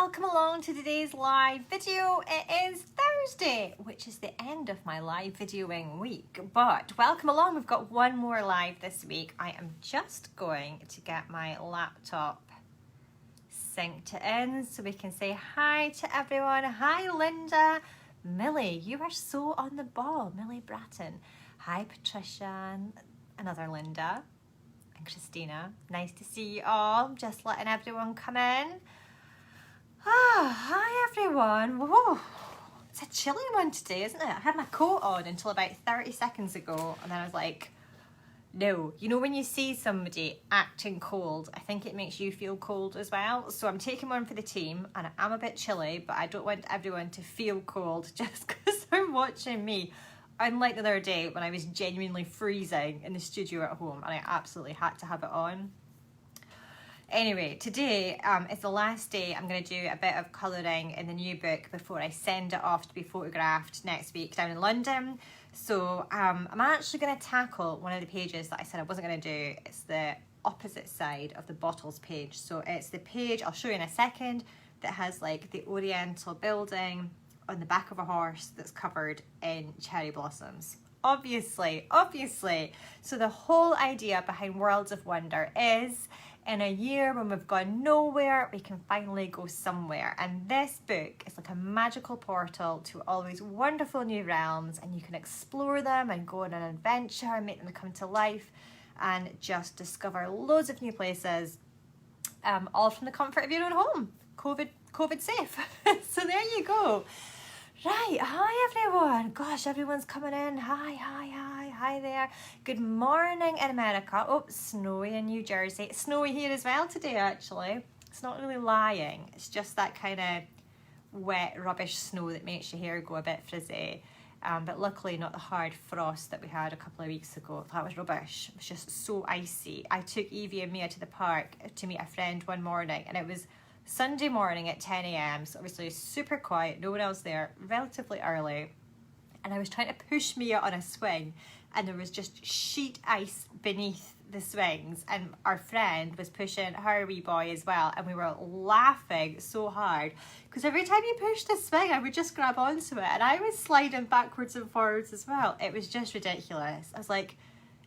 welcome along to today's live video. It is Thursday, which is the end of my live videoing week, but welcome along. We've got one more live this week. I am just going to get my laptop synced in so we can say hi to everyone. Hi Linda. Millie, you are so on the ball. Millie Bratton. Hi Patricia, another Linda. And Christina, nice to see you all. Just letting everyone come in. Hi everyone. Whoa, it's a chilly one today, isn't it? I had my coat on until about 30 seconds ago, and then I was like, no. You know when you see somebody acting cold, I think it makes you feel cold as well. So I'm taking one for the team, and I'm a bit chilly, but I don't want everyone to feel cold just because they're watching me. Unlike the other day when I was genuinely freezing in the studio at home and I absolutely had to have it on. Anyway, today is the last day I'm going to do a bit of colouring in the new book before I send it off to be photographed next week down in London. So I'm actually going to tackle one of the pages that I said I wasn't going to do. It's the opposite side of the bottles page. So it's the page, I'll show you in a second, that has like the Oriental building on the back of a horse that's covered in cherry blossoms. Obviously. So the whole idea behind Worlds of Wonder is, in a year when we've gone nowhere, we can finally go somewhere. And this book is like a magical portal to all these wonderful new realms, and you can explore them and go on an adventure and make them come to life and just discover loads of new places, all from the comfort of your own home. COVID safe. So there you go. Right, hi everyone. Gosh, everyone's coming in. Hi there. Good morning in America. Oh, snowy in New Jersey. It's snowy here as well today, actually. It's not really lying. It's just that kind of wet, rubbish snow that makes your hair go a bit frizzy. But luckily not the hard frost that we had a couple of weeks ago. That was rubbish. It was just so icy. I took Evie and Mia to the park to meet a friend one morning, and it was Sunday morning at 10 a.m. So obviously super quiet, no one else there, relatively early. And I was trying to push Mia on a swing, and there was just sheet ice beneath the swings, and our friend was pushing her wee boy as well, and we were laughing so hard because every time you pushed the swing I would just grab onto it, and I was sliding backwards and forwards as well. It was just ridiculous. I was like,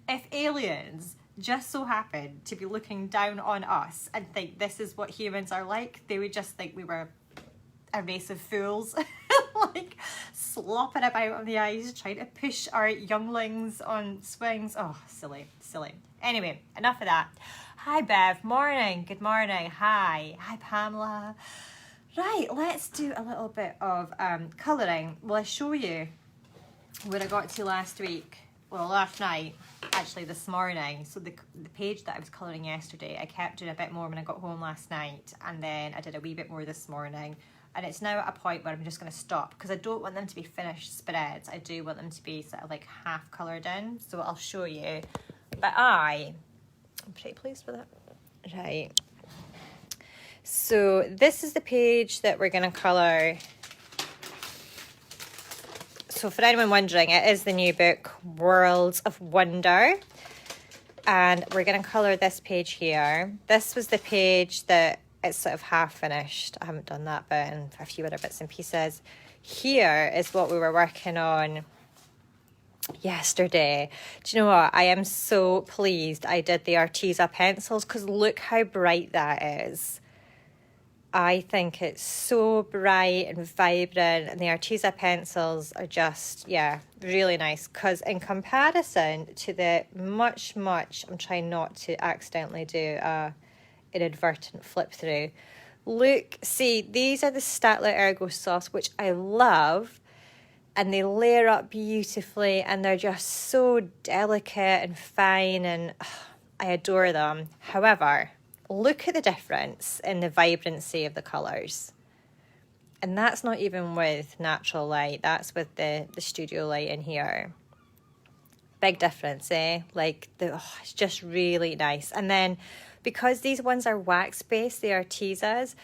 if aliens just so happened to be looking down on us and think this is what humans are like, they would just think we were a race of fools. Like slopping about on the ice, trying to push our younglings on swings. Oh, silly. Anyway, enough of that. Hi Bev, morning, good morning. Hi Pamela. Right, let's do a little bit of colouring. Will I show you where I got to last week? Well, last night, actually this morning. So the page that I was colouring yesterday, I kept doing a bit more when I got home last night, and then I did a wee bit more this morning. And it's now at a point where I'm just going to stop because I don't want them to be finished spreads. I do want them to be sort of like half coloured in. So I'll show you. But I'm pretty pleased with it. Right. So this is the page that we're going to colour. So for anyone wondering, it is the new book, Worlds of Wonder. And we're going to colour this page here. This was the page that it's sort of half finished. I haven't done that bit and a few other bits and pieces. Here is what we were working on yesterday. Do you know what? I am so pleased I did the Arteza pencils because look how bright that is. I think it's so bright and vibrant, and the Arteza pencils are just, yeah, really nice. Because in comparison to the much, I'm trying not to accidentally do an inadvertent flip through. Look, see, these are the Statler Ergo Softs, which I love, and they layer up beautifully, and they're just so delicate and fine, and I adore them. However, look at the difference in the vibrancy of the colours. And that's not even with natural light. That's with the studio light in here. Big difference, eh? Like, it's just really nice. And then, because these ones are wax-based, the Artezas,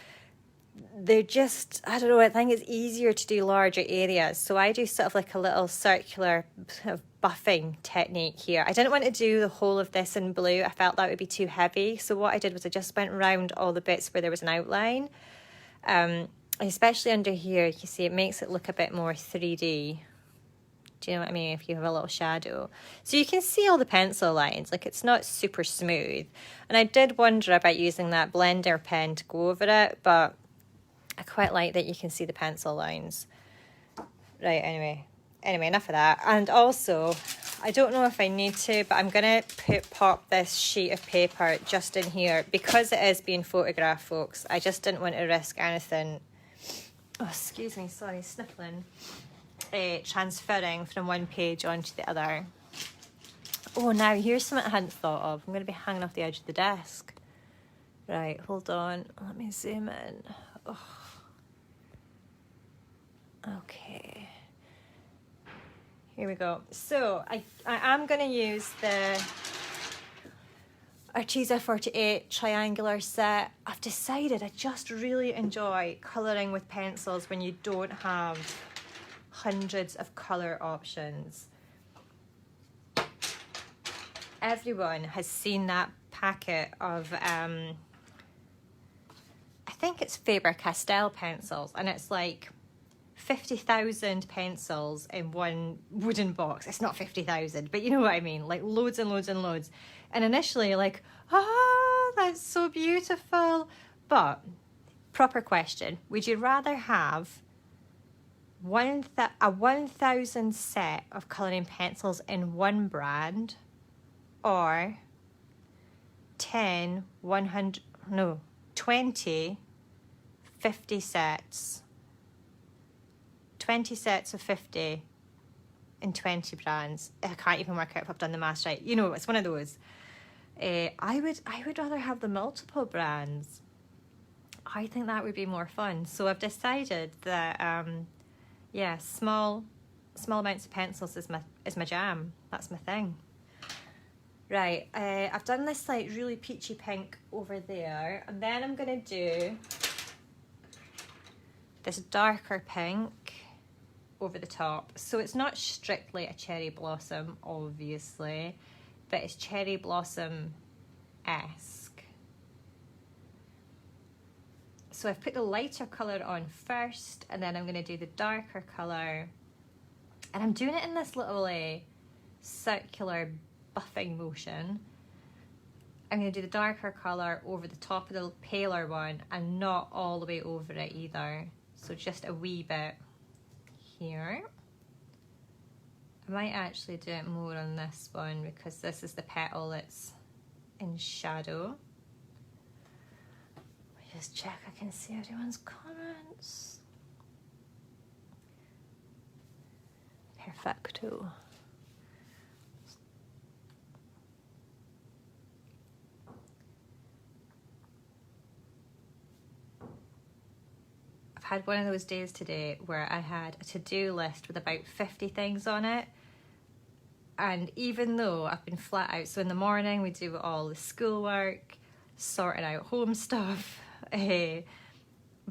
they're just, I don't know, I think it's easier to do larger areas. So I do sort of like a little circular sort of buffing technique here. I didn't want to do the whole of this in blue. I felt that would be too heavy. So what I did was I just went around all the bits where there was an outline. Especially under here, you see it makes it look a bit more 3D. Do you know what I mean? If you have a little shadow. So you can see all the pencil lines, like it's not super smooth. And I did wonder about using that blender pen to go over it, but I quite like that you can see the pencil lines. Right, anyway, enough of that. And also, I don't know if I need to, but I'm going to pop this sheet of paper just in here. Because it is being photographed, folks, I just didn't want to risk anything. Oh, excuse me, sorry, sniffling. Transferring from one page onto the other. Oh, now here's something I hadn't thought of. I'm going to be hanging off the edge of the desk. Right, hold on. Let me zoom in. Oh. Okay. Here we go. So I am going to use the Arteza 48 triangular set. I've decided I just really enjoy colouring with pencils when you don't have hundreds of colour options. Everyone has seen that packet of, I think it's Faber-Castell pencils, and it's like 50,000 pencils in one wooden box. It's not 50,000, but you know what I mean, like loads and loads and loads. And initially like, oh, that's so beautiful. But proper question, would you rather have a 1,000 set of colouring pencils in one brand, or 20 50 sets, 20 sets of 50 in 20 brands? I can't even work out if I've done the maths right. You know, it's one of those. I would rather have the multiple brands. I think that would be more fun. So I've decided that yeah, small amounts of pencils is my jam. That's my thing. Right, I've done this like really peachy pink over there, and then I'm gonna do this darker pink over the top. So it's not strictly a cherry blossom, obviously, but it's cherry blossom-esque. So I've put the lighter colour on first, and then I'm going to do the darker colour. And I'm doing it in this little circular buffing motion. I'm going to do the darker colour over the top of the paler one, and not all the way over it either. So just a wee bit here. I might actually do it more on this one because this is the petal that's in shadow. Just check I can see everyone's comments. Perfecto. I've had one of those days today where I had a to-do list with about 50 things on it. And even though I've been flat out, so in the morning we do all the schoolwork, sorting out home stuff, a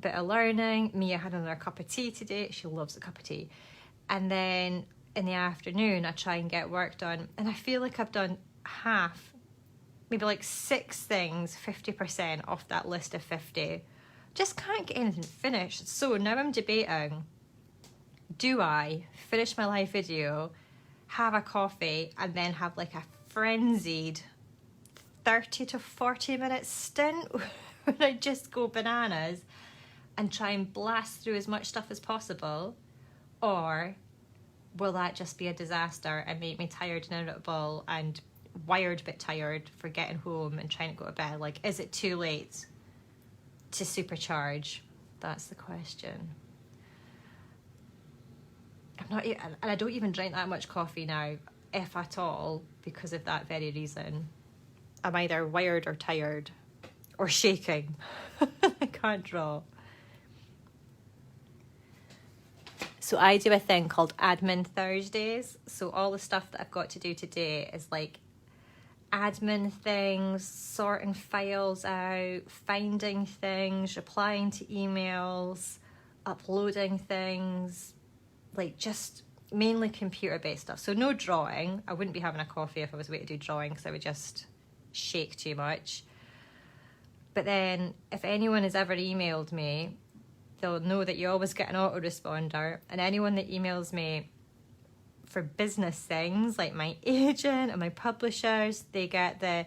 bit of learning. Mia had another cup of tea today. She loves a cup of tea. And then in the afternoon, I try and get work done. And I feel like I've done half, maybe like 6 things, 50% off that list of 50. Just can't get anything finished. So now I'm debating, do I finish my live video, have a coffee, and then have like a frenzied 30 to 40 minute stint when I just go bananas and try and blast through as much stuff as possible? Or will that just be a disaster and make me tired and irritable and wired but tired for getting home and trying to go to bed? Like, is it too late to supercharge? That's the question. And I don't even drink that much coffee now, if at all, because of that very reason. I'm either wired or tired or shaking. I can't draw. So I do a thing called Admin Thursdays. So all the stuff that I've got to do today is like admin things, sorting files out, finding things, replying to emails, uploading things, like just mainly computer-based stuff. So no drawing. I wouldn't be having a coffee if I was waiting to do drawing because I would just shake too much. But then if anyone has ever emailed me they'll know that you always get an autoresponder. And anyone that emails me for business things, like my agent and my publishers, they get the,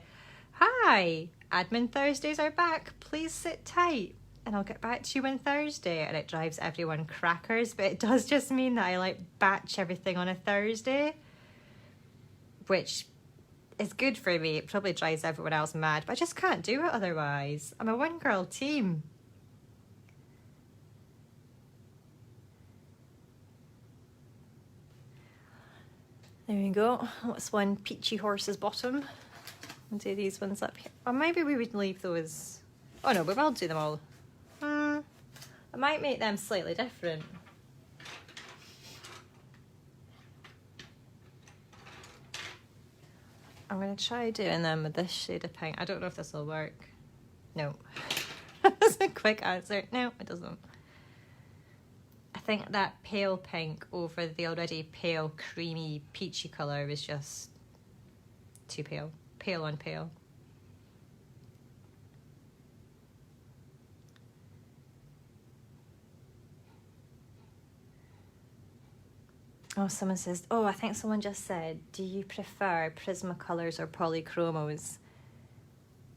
"Hi, admin Thursdays are back, please sit tight and I'll get back to you on Thursday." And it drives everyone crackers, but it does just mean that I like batch everything on a Thursday, which is good for me. It probably drives everyone else mad, but I just can't do it otherwise. I'm a one-girl team. There we go. What's one? Peachy Horse's Bottom. I'll do these ones up here. Or maybe we would leave those. Oh no, we will do them all. I might make them slightly different. I'm going to try doing them with this shade of pink. I don't know if this will work. No. That's a quick answer. No, it doesn't. I think that pale pink over the already pale, creamy, peachy colour is just too pale. Pale on pale. Oh, someone says, oh, I think someone just said, do you prefer Prismacolors or polychromos?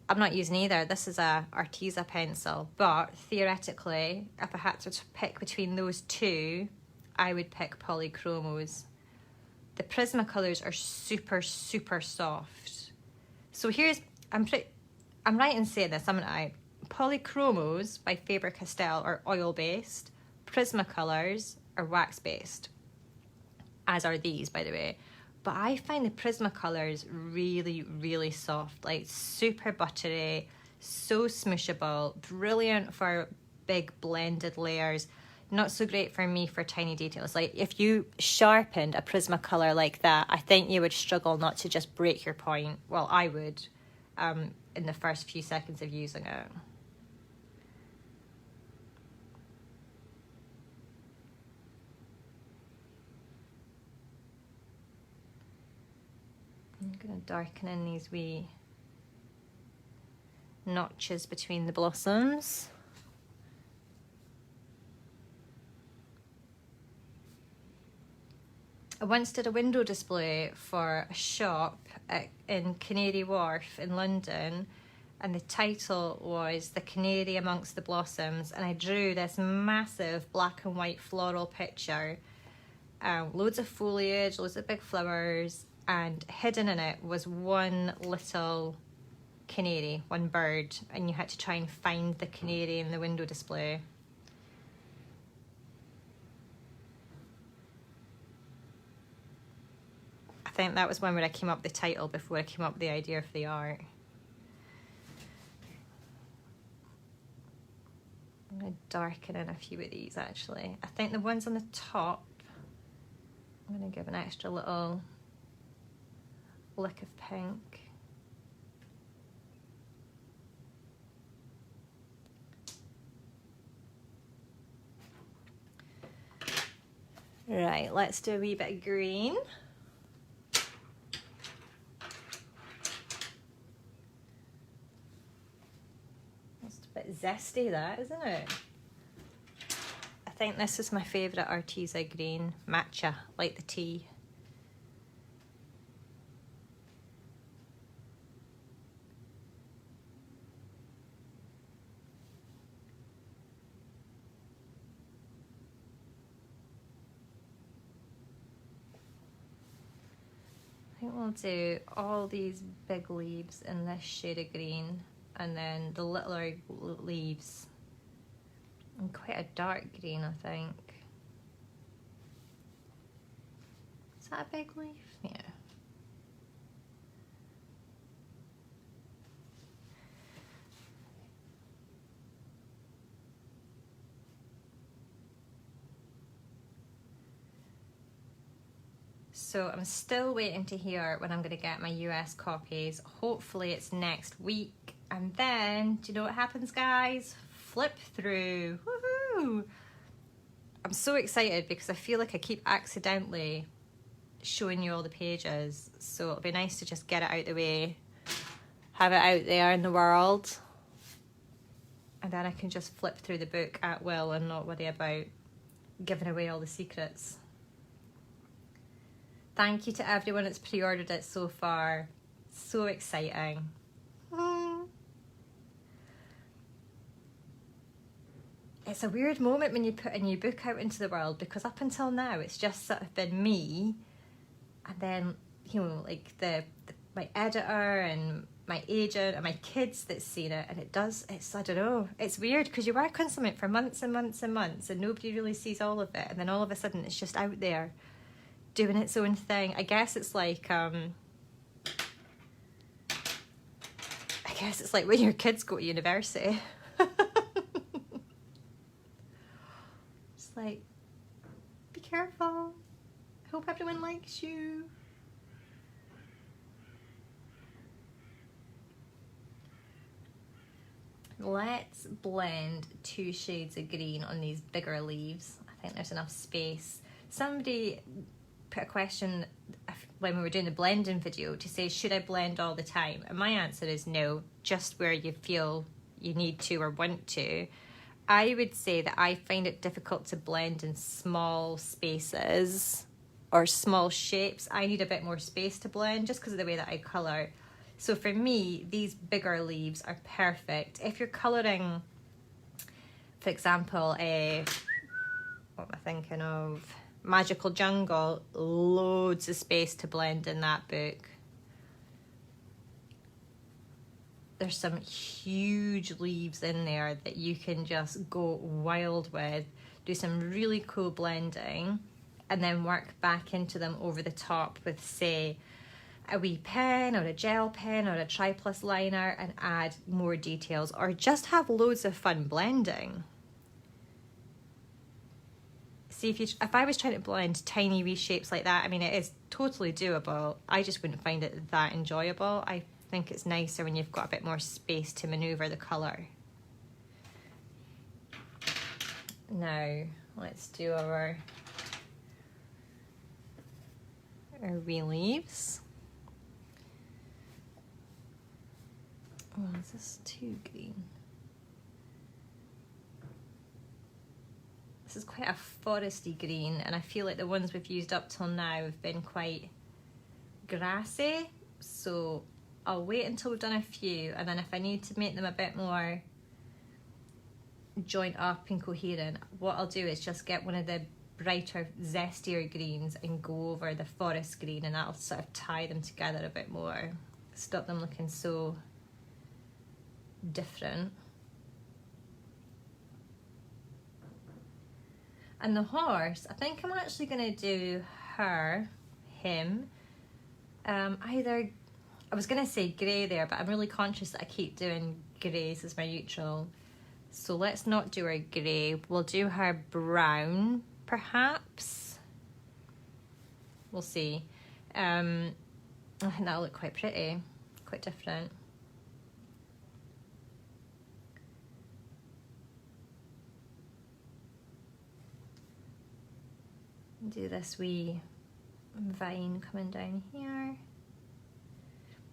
I'm not using either. This is a Arteza pencil, but theoretically, if I had to pick between those two, I would pick polychromos. The Prismacolors are super, super soft. So here's, I'm right in saying this, haven't I? Polychromos by Faber-Castell are oil-based. Prismacolors are wax-based, as are these, by the way. But I find the Prismacolors really, really soft, like super buttery, so smooshable, brilliant for big blended layers. Not so great for me for tiny details. Like if you sharpened a Prismacolor like that, I think you would struggle not to just break your point. Well, I would, in the first few seconds of using it. I'm going to darken in these wee notches between the blossoms. I once did a window display for a shop in Canary Wharf in London, and the title was "The Canary Amongst the Blossoms," and I drew this massive black and white floral picture, loads of foliage, loads of big flowers, and hidden in it was one little canary, one bird, and you had to try and find the canary in the window display. I think that was one where I came up with the title before I came up with the idea for the art. I'm going to darken in a few of these actually. I think the ones on the top, I'm going to give an extra little lick of pink. Right, let's do a wee bit of green. That's a bit zesty, that, isn't it? I think this is my favourite Arteza green, matcha, like the tea. I think we'll do all these big leaves in this shade of green, and then the littler leaves in quite a dark green, I think. Is that a big leaf? Yeah. So I'm still waiting to hear when I'm going to get my US copies. Hopefully it's next week. And then, do you know what happens, guys? Flip through. Woohoo! I'm so excited because I feel like I keep accidentally showing you all the pages. So it'll be nice to just get it out the way, have it out there in the world. And then I can just flip through the book at will and not worry about giving away all the secrets. Thank you to everyone that's pre-ordered it so far. So exciting. It's a weird moment when you put a new book out into the world, because up until now it's just sort of been me, and then, you know, like my editor and my agent and my kids that's seen it, and it's I don't know, it's weird because you work on something for months and months and months and nobody really sees all of it, and then all of a sudden it's just out there doing its own thing. I guess it's like when your kids go to university. It's like, be careful, I hope everyone likes you. Let's blend 2 shades of green on these bigger leaves. I think there's enough space. Somebody put a question when we were doing the blending video to say, should I blend all the time? And my answer is no, just where you feel you need to or want to. I would say that I find it difficult to blend in small spaces or small shapes. I need a bit more space to blend just because of the way that I colour. So for me, these bigger leaves are perfect. If you're colouring, for example, what am I thinking of? Magical Jungle, loads of space to blend in that book. There's some huge leaves in there that you can just go wild with, do some really cool blending, and then work back into them over the top with, say, a wee pen or a gel pen or a Tri-Plus liner, and add more details, or just have loads of fun blending. See, if I was trying to blend tiny wee shapes like that, I mean, it is totally doable. I just wouldn't find it that enjoyable. I think it's nicer when you've got a bit more space to manoeuvre the colour. Now, let's do our wee leaves. Oh, is this too green? This is quite a foresty green, and I feel like the ones we've used up till now have been quite grassy, so I'll wait until we've done a few, and then if I need to make them a bit more joint up and coherent, what I'll do is just get one of the brighter, zestier greens and go over the forest green, and that'll sort of tie them together a bit more, stop them looking so different. And the horse, I think I'm actually going to do him, either, I was going to say grey there, but I'm really conscious that I keep doing greys as my neutral. So let's not do her grey, we'll do her brown, perhaps. We'll see. I think that'll look quite pretty, quite different. Do this wee vine coming down here.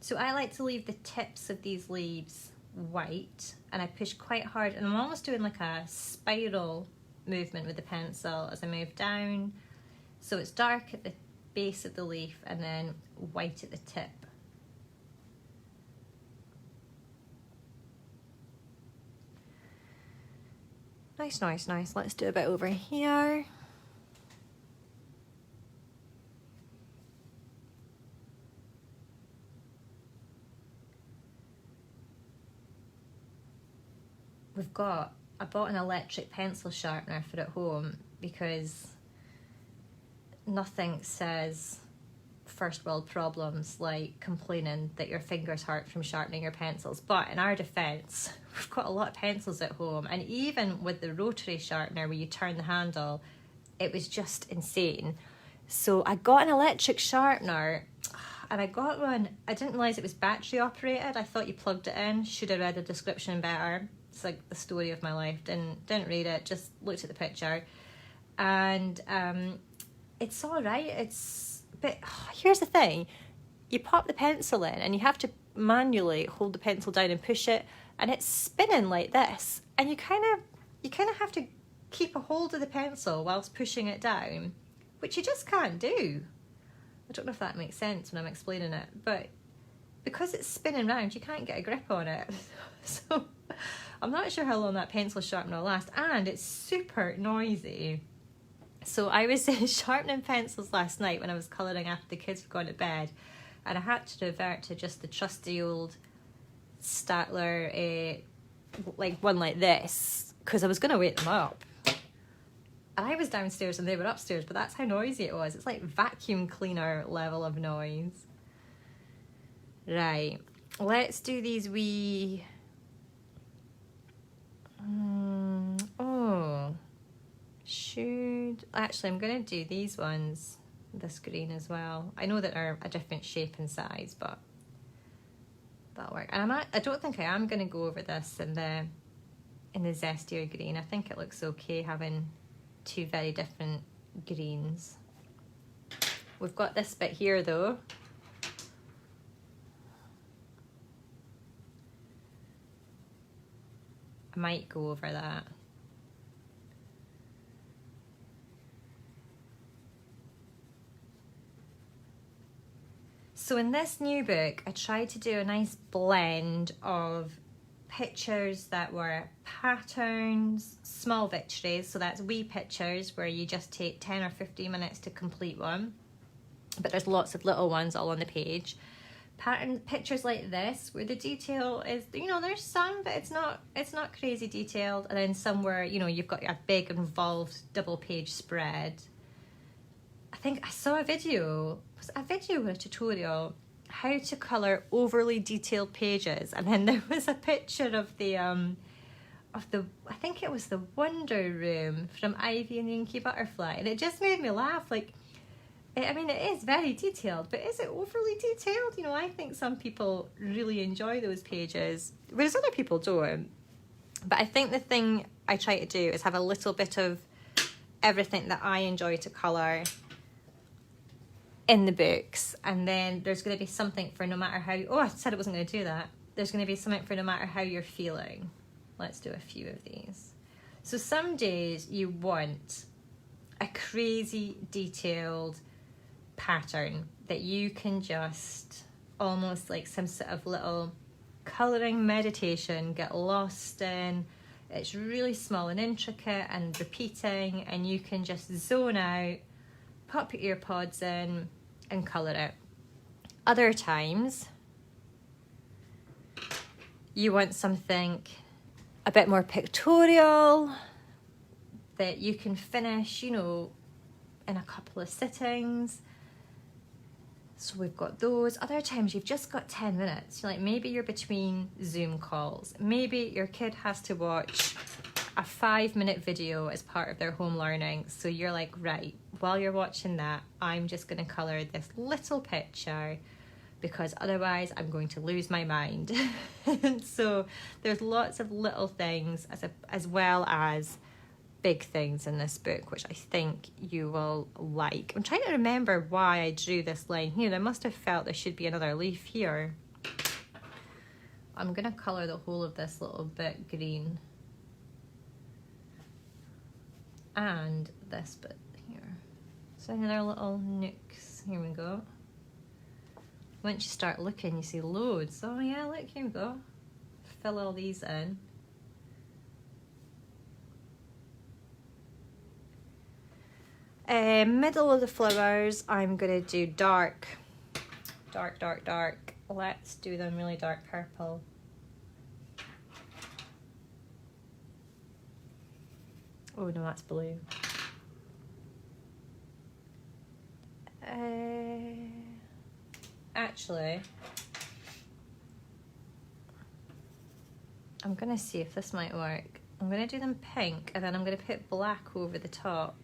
So I like to leave the tips of these leaves white, and I push quite hard, and I'm almost doing like a spiral movement with the pencil as I move down. So it's dark at the base of the leaf and then white at the tip. Nice, nice, nice. Let's do a bit over here. I bought an electric pencil sharpener for at home because nothing says first world problems like complaining that your fingers hurt from sharpening your pencils. But in our defence, we've got a lot of pencils at home, and even with the rotary sharpener where you turn the handle, it was just insane. So I got an electric sharpener, and I got one, I didn't realise it was battery operated. I thought you plugged it in. Should have read the description better. It's like the story of my life. Didn't read it, just looked at the picture. And it's all right. But here's the thing. You pop the pencil in and you have to manually hold the pencil down and push it, and it's spinning like this. and you kind of have to keep a hold of the pencil whilst pushing it down, which you just can't do. I don't know if that makes sense when I'm explaining it, but because it's spinning round, you can't get a grip on it. So I'm not sure how long that pencil sharpener will last, and it's super noisy. So I was sharpening pencils last night when I was colouring after the kids had gone to bed, and I had to revert to just the trusty old Statler, like one like this, because I was going to wake them up. And I was downstairs and they were upstairs, but that's how noisy it was. It's like vacuum cleaner level of noise. Right, let's do these wee... Actually, I'm going to do these ones, this green as well. I know that they're a different shape and size, but that'll work. And I don't think I am going to go over this in the zestier green. I think it looks okay having two very different greens. We've got this bit here though. I might go over that. So in this new book, I tried to do a nice blend of pictures that were patterns, small victories, so that's wee pictures where you just take 10 or 15 minutes to complete one, but there's lots of little ones all on the page. Pattern pictures like this where the detail is, you know, there's some, but it's not crazy detailed, and then some where, you know, you've got a big involved double page spread. I think I saw a video, was it a video or a tutorial, how to colour overly detailed pages, and then there was a picture of the I think it was the Wonder Room from Ivy and the Inky Butterfly, and it just made me laugh. Like, I mean, it is very detailed, but is it overly detailed? You know, I think some people really enjoy those pages, whereas other people don't. But I think the thing I try to do is have a little bit of everything that I enjoy to colour in the books, and then there's going to be something for no matter how... Oh, I said it wasn't going to do that. There's going to be something for no matter how you're feeling. Let's do a few of these. So some days you want a crazy detailed pattern that you can just almost like some sort of little colouring meditation get lost in. It's really small and intricate and repeating, and you can just zone out, pop your earpods in and colour it. Other times you want something a bit more pictorial that you can finish, you know, in a couple of sittings. So we've got those. Other times you've just got 10 minutes. Like maybe you're between Zoom calls. Maybe your kid has to watch a 5-minute video as part of their home learning. So you're like, right, while you're watching that, I'm just going to colour this little picture because otherwise I'm going to lose my mind. So there's lots of little things as well as big things in this book, which I think you will like. I'm trying to remember why I drew this line here. I must have felt there should be another leaf here. I'm going to colour the whole of this little bit green. And this bit here. So another little nooks. Here we go. Once you start looking, you see loads. Oh yeah, look, here we go. Fill all these in. Middle of the flowers, I'm going to do dark. Dark, dark, dark. Let's do them really dark purple. Oh no, that's blue. Actually, I'm gonna see if this might work. I'm gonna do them pink, and then I'm gonna put black over the top.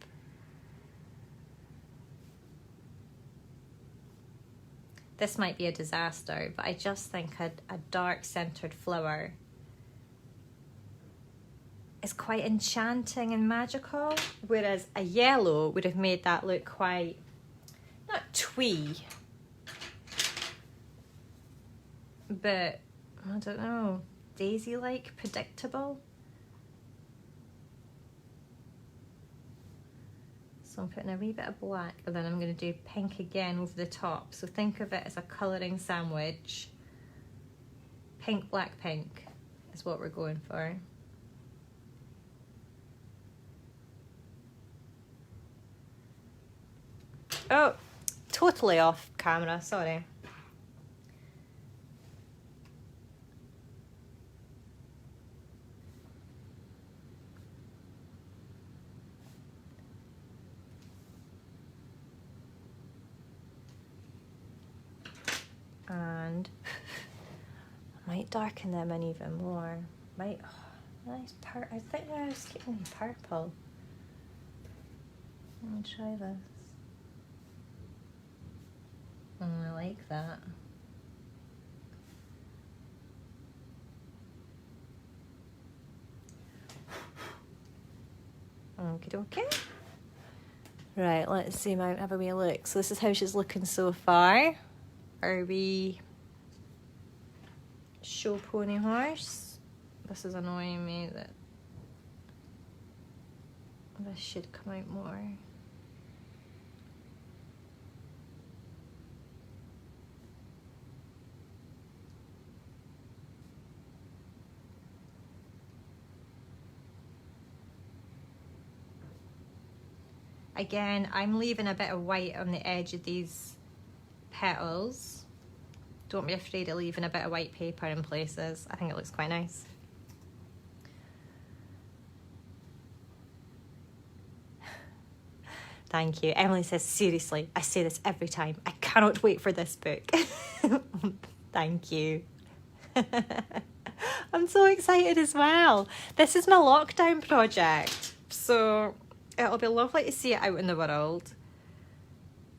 This might be a disaster, but I just think a dark centered flower is quite enchanting and magical, whereas a yellow would have made that look quite, not twee, but I don't know, daisy-like, predictable. So I'm putting a wee bit of black, and then I'm going to do pink again over the top. So think of it as a colouring sandwich. Pink, black, pink is what we're going for. Oh, totally off camera, sorry. And I might darken them in even more. Might, oh, nice I think I was getting purple. Let me try this. Oh, I like that. Okie dokie. Right, let's zoom out and have a wee look. So this is how she's looking so far. Our wee show pony horse. This is annoying me that this should come out more. Again, I'm leaving a bit of white on the edge of these petals. Don't be afraid of leaving a bit of white paper in places. I think it looks quite nice. Thank you. Emily says, seriously, I say this every time. I cannot wait for this book. Thank you. I'm so excited as well. This is my lockdown project, so it'll be lovely to see it out in the world.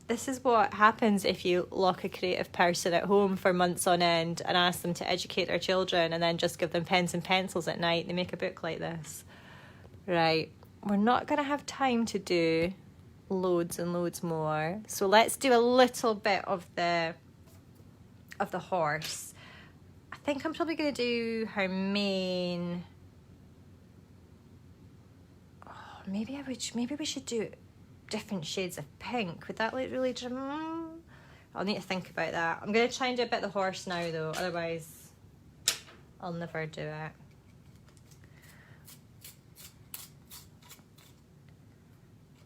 This is what happens if you lock a creative person at home for months on end and ask them to educate their children and then just give them pens and pencils at night. They make a book like this. Right, we're not going to have time to do loads and loads more. So let's do a little bit of the horse. I think I'm probably going to do her mane. Oh, maybe we should do different shades of pink. Would that look really I'll need to think about that. I'm going to try and do a bit of the horse now though, otherwise I'll never do it.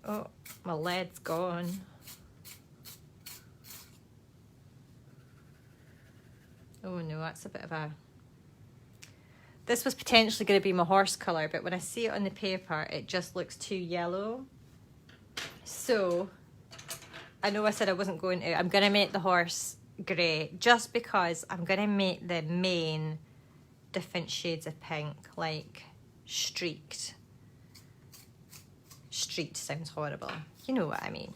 Oh, my lead's gone. Oh no, that's a bit of a... This was potentially going to be my horse colour, but when I see it on the paper, it just looks too yellow. So, I know I said I wasn't going to. I'm going to make the horse grey, just because I'm going to make the mane different shades of pink, like streaked. Streaked sounds horrible. You know what I mean.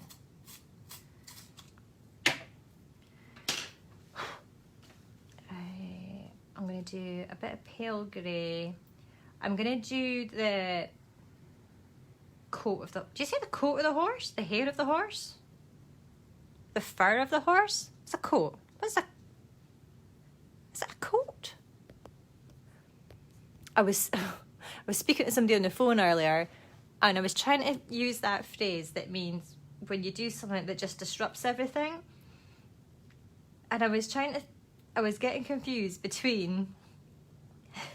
I'm going to do a bit of pale grey. I'm going to do the coat of the... Do you say the coat of the horse? The hair of the horse? The fur of the horse? It's a coat. What's that? Is that a coat? I was speaking to somebody on the phone earlier, and I was trying to use that phrase that means when you do something that just disrupts everything. And I was getting confused between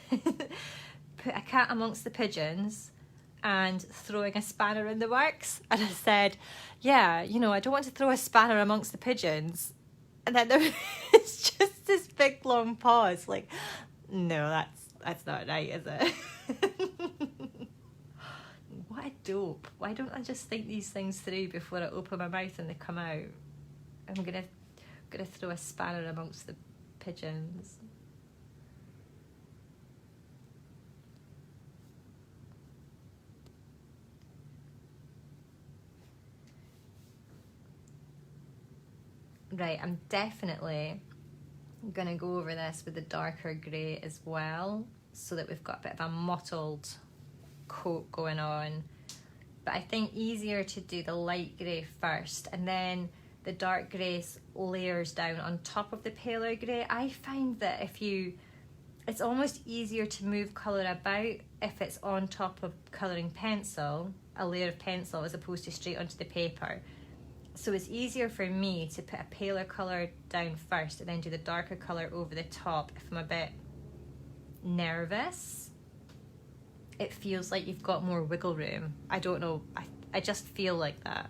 put a cat amongst the pigeons and throwing a spanner in the works. And I said, yeah, you know, I don't want to throw a spanner amongst the pigeons. And then there was just this big long pause, like, no, that's not right, is it? What a dope. Why don't I just think these things through before I open my mouth and they come out? I'm gonna throw a spanner amongst the pigeons. Right, I'm definitely gonna go over this with the darker grey as well, so that we've got a bit of a mottled coat going on. But I think easier to do the light grey first, and then the dark grey layers down on top of the paler grey. I find that if you it's almost easier to move colour about if it's on top of colouring pencil, a layer of pencil, as opposed to straight onto the paper. So it's easier for me to put a paler colour down first and then do the darker colour over the top if I'm a bit nervous. It feels like you've got more wiggle room. I don't know, I just feel like that.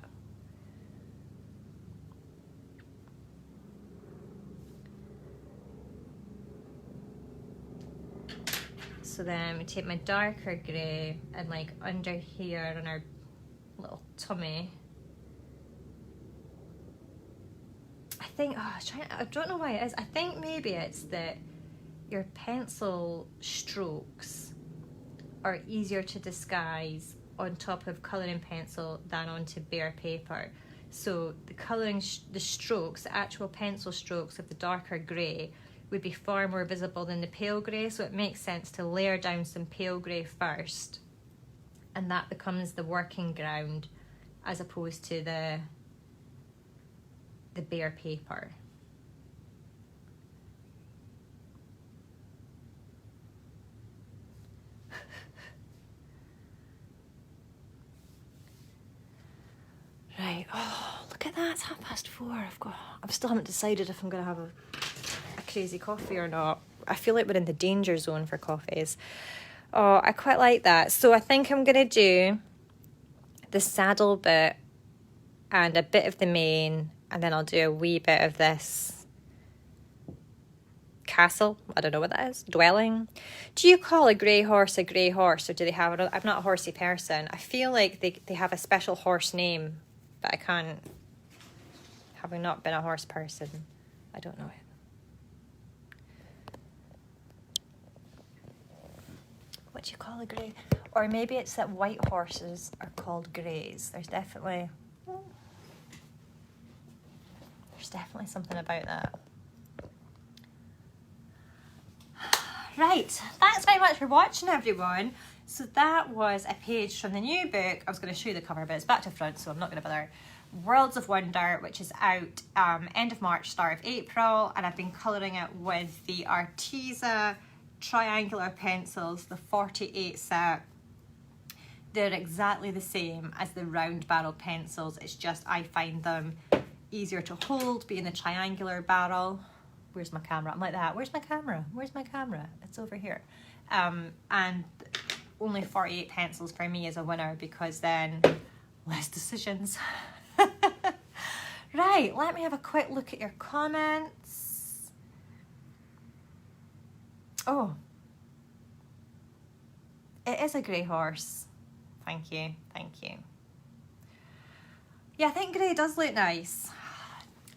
So then we take my darker grey and like under here on our little tummy. I think, I don't know why it is. I think maybe it's that your pencil strokes are easier to disguise on top of colouring pencil than onto bare paper. So the colouring, the strokes, the actual pencil strokes of the darker grey would be far more visible than the pale grey, so it makes sense to layer down some pale grey first, and that becomes the working ground as opposed to the bare paper. Right, oh, look at that, it's 4:30. I still haven't decided if I'm going to have a crazy coffee or not. I feel like we're in the danger zone for coffees. Oh, I quite like that. So I think I'm going to do the saddle bit and a bit of the mane, and then I'll do a wee bit of this castle. I don't know what that is. Dwelling. Do you call a grey horse, or do they have it? I'm not a horsey person. I feel like they have a special horse name, but I can't, having not been a horse person, I don't know it. What do you call a grey? Or maybe it's that white horses are called greys. There's definitely something about that. Right, thanks very much for watching, everyone. So that was a page from the new book. I was going to show you the cover, but it's back to front, so I'm not going to bother. Worlds of Wonder, which is out end of March, start of April, and I've been colouring it with the Arteza triangular pencils, the 48 set. They're exactly the same as the round barrel pencils. It's just I find them easier to hold, being the triangular barrel. Where's my camera? I'm like that. Where's my camera? Where's my camera? It's over here. And only 48 pencils for me is a winner, because then less decisions. Right, let me have a quick look at your comments. Oh, it is a grey horse. Thank you, thank you. Yeah, I think grey does look nice.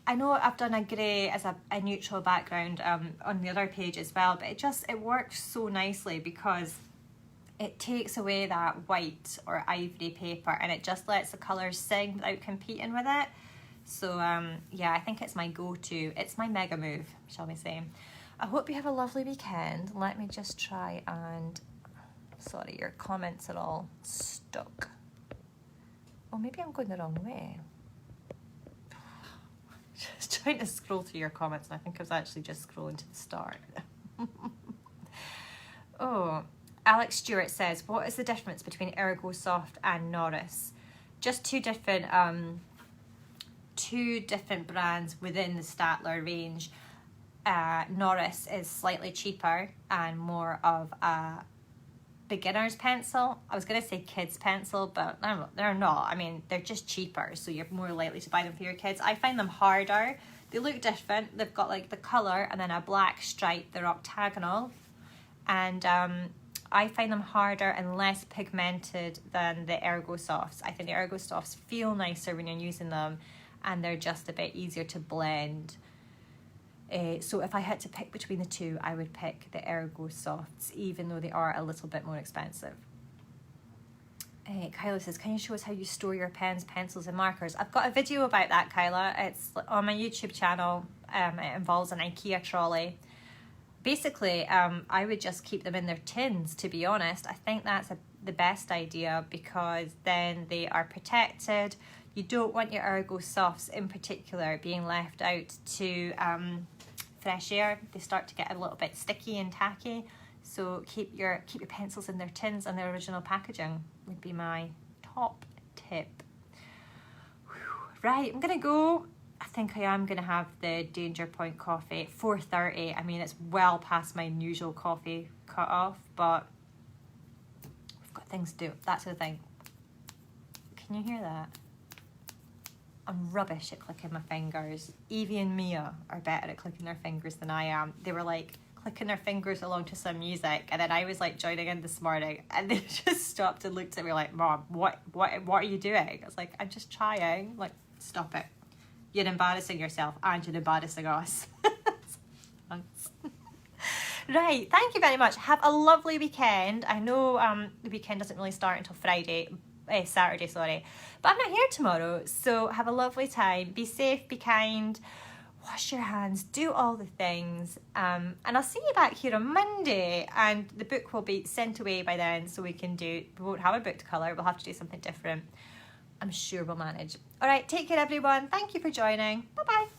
I know I've done a grey as a neutral background on the other page as well, but it works so nicely because it takes away that white or ivory paper and it just lets the colours sing without competing with it. So yeah, I think it's my go-to. It's my mega move, shall we say. I hope you have a lovely weekend. Let me just try and... Sorry, your comments are all stuck. Oh, maybe I'm going the wrong way. Just trying to scroll through your comments, and I think I was actually just scrolling to the start. Oh, Alex Stewart says, what is the difference between Ergosoft and Norris? Just two different brands within the Staedtler range. Norris is slightly cheaper and more of a beginner's pencil. I was going to say kids pencil, but they're not. I mean, they're just cheaper, so you're more likely to buy them for your kids. I find them harder. They look different. They've got like the colour and then a black stripe. They're octagonal, and I find them harder and less pigmented than the Ergosofts. I think the Ergosofts feel nicer when you're using them, and they're just a bit easier to blend. So if I had to pick between the two, I would pick the Ergosofts, even though they are a little bit more expensive. Kyla says, can you show us how you store your pens, pencils and markers? I've got a video about that, Kyla. It's on my YouTube channel. It involves an IKEA trolley. Basically, I would just keep them in their tins, to be honest. I think that's the best idea, because then they are protected. You don't want your Ergosofts in particular being left out to fresh air, they start to get a little bit sticky and tacky. So keep your pencils in their tins and their original packaging would be my top tip. Whew. Right, I'm gonna go. I think I am gonna have the Danger Point coffee at 4:30. I mean, it's well past my usual coffee cut off, but we've got things to do. That's the thing. Can you hear that? I'm rubbish at clicking my fingers. Evie and Mia are better at clicking their fingers than I am. They were like clicking their fingers along to some music, and then I was like joining in this morning, and they just stopped and looked at me like, "Mom, what are you doing?" I was like, "I'm just trying." Like, stop it. You're embarrassing yourself and you're embarrassing us. Right, thank you very much. Have a lovely weekend. I know the weekend doesn't really start until Saturday, sorry. But I'm not here tomorrow, so have a lovely time. Be safe, be kind, wash your hands, do all the things. And I'll see you back here on Monday, and the book will be sent away by then, so we won't have a book to colour, we'll have to do something different. I'm sure we'll manage. All right, take care everyone. Thank you for joining. Bye-bye.